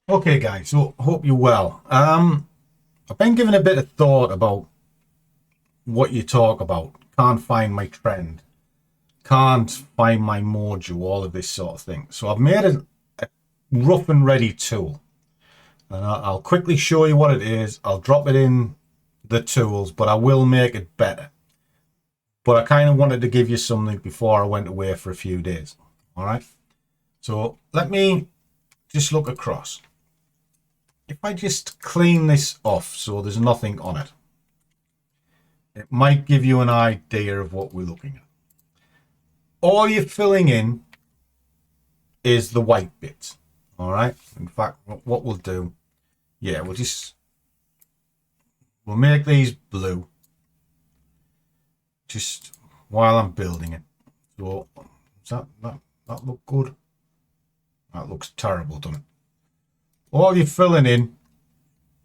Okay, guys, so hope you're well. I've been giving a bit of thought about what you talk about. Can't find my trend, can't find my module, all of this sort of thing. So I've made a rough and ready tool, and I'll quickly show you what it is. I'll drop it in the tools, but I will make it better. But I kind of wanted to give you something before I went away for a few days. All right. So let me just look across. If I just clean this off so there's nothing on it, it might give you an idea of what we're looking at. All you're filling in is the white bits. All right. In fact, what we'll do, yeah, we'll make these blue just while I'm building it. So does that look good? That looks terrible, doesn't it? All you're filling in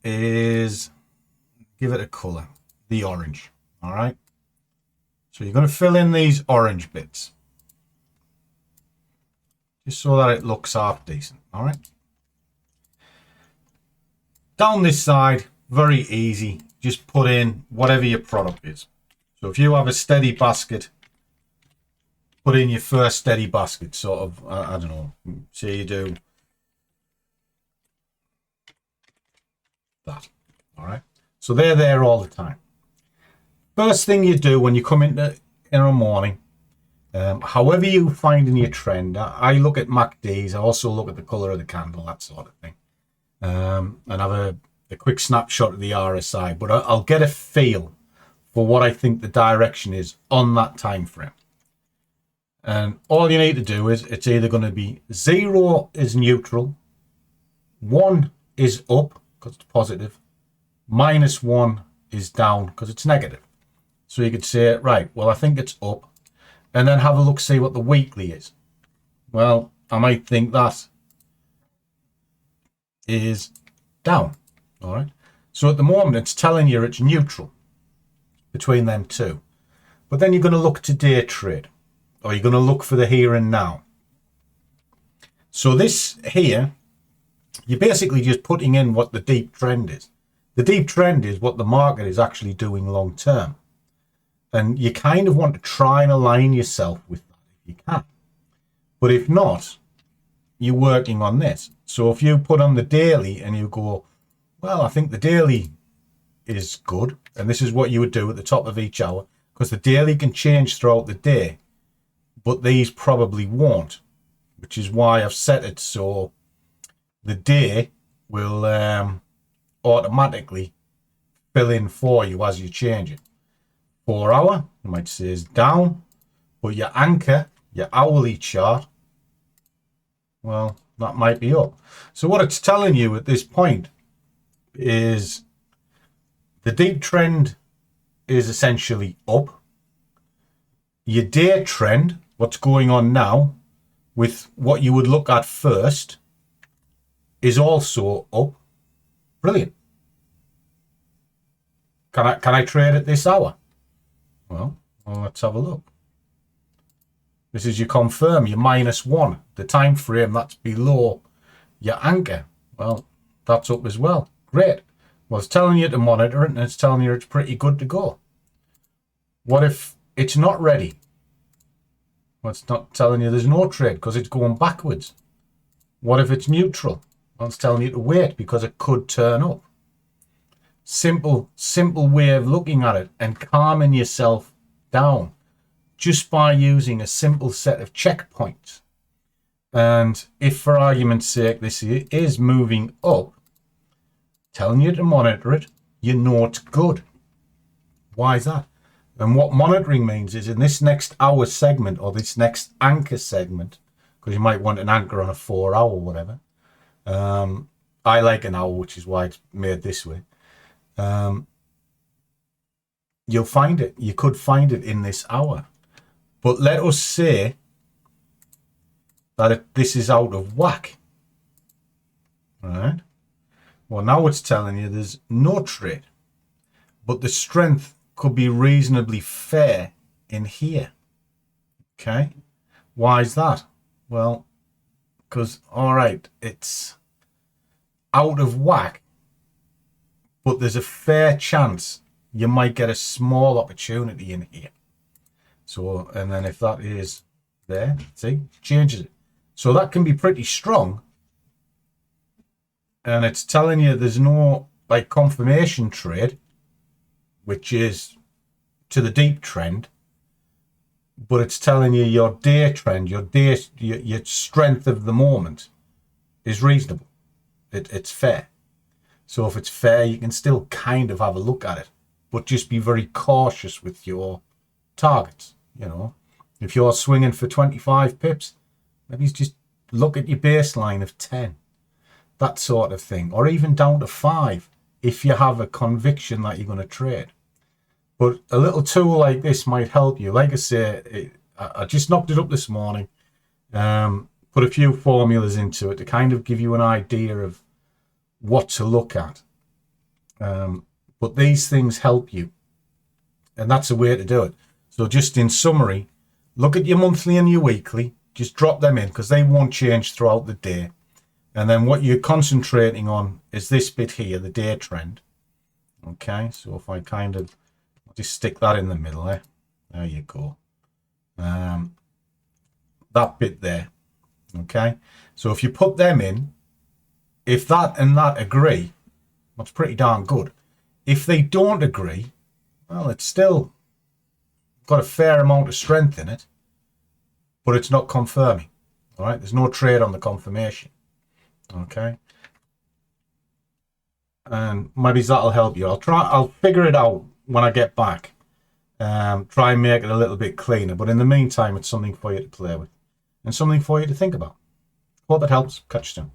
is, give it a color, the orange. All right. So you're going to fill in these orange bits just so that it looks half decent. All right. Down this side, very easy. Just put in whatever your product is. So if you have a steady basket, put in your first steady basket, sort of, I don't know, say you do that. All right. So they're there all the time. First thing you do when you come in a morning, however you find in your trend, I look at MACDs. I also look at the color of the candle, that sort of thing, and have a quick snapshot of the RSI. But I'll get a feel for what I think the direction is on that time frame. And all you need to do is, it's either going to be 0 is neutral, 1 is up because it's positive, -1 is down because it's negative. So you could say, right, well, I think it's up, and then have a look, see what the weekly is. Well, I might think that is down. All right. So at the moment, it's telling you it's neutral between them two. But then you're going to look to day trade, or you're going to look for the here and now. So this here, you're basically just putting in what the deep trend is. The deep trend is what the market is actually doing long term. And you kind of want to try and align yourself with that if you can. But if not, you're working on this. So if you put on the daily and you go, well, I think the daily is good, and this is what you would do at the top of each hour, because the daily can change throughout the day, but these probably won't, which is why I've set it so the day will automatically fill in for you as you change it. 4 hour, you might say, is down, but your anchor, your hourly chart, well, that might be up. So what it's telling you at this point is the deep trend is essentially up. Your day trend, what's going on now, with what you would look at first, is also up. Brilliant. Can I trade at this hour? Well, let's have a look. This is your confirm, your -1. The time frame that's below your anchor. Well, that's up as well. Great. Well, it's telling you to monitor it, and it's telling you it's pretty good to go. What if it's not ready? Well, it's not telling you there's no trade because it's going backwards. What if it's neutral? Well, it's telling you to wait because it could turn up. Simple way of looking at it and calming yourself down just by using a simple set of checkpoints. And if, for argument's sake, this is moving up, telling you to monitor it, you know it's good. Why is that? And what monitoring means is in this next hour segment, or this next anchor segment, because you might want an anchor on a 4 hour or whatever. I like an hour, which is why it's made this way. You'll find it. You could find it in this hour. But let us say that this is out of whack. All right. Well, now it's telling you there's no trade, but the strength could be reasonably fair in here. Okay. Why is that? Well, because, all right, it's out of whack, but there's a fair chance you might get a small opportunity in here. So, and then if that is there, see, changes it. So that can be pretty strong. And it's telling you there's no like confirmation trade, which is to the deep trend, but it's telling you your day trend, your strength of the moment is reasonable. It's fair. So if it's fair, you can still kind of have a look at it, but just be very cautious with your targets. You know, if you're swinging for 25 pips, maybe just look at your baseline of 10, that sort of thing, or even down to 5 if you have a conviction that you're going to trade. But a little tool like this might help you. Like I say, I just knocked it up this morning, put a few formulas into it to kind of give you an idea of what to look at. But these things help you, and that's a way to do it. So just in summary, look at your monthly and your weekly, just drop them in because they won't change throughout the day. And then what you're concentrating on is this bit here, the day trend. Okay, so if I kind of just stick that in the middle there, there you go. That bit there. Okay, so if you put them in, if that and that agree, that's pretty darn good. If they don't agree, well, it's still got a fair amount of strength in it, but it's not confirming. All right, there's no trade on the confirmation. Okay, and maybe that'll help you. I'll figure it out when I get back. Try and make it a little bit cleaner, but in the meantime, it's something for you to play with and something for you to think about. Hope that helps. Catch you soon.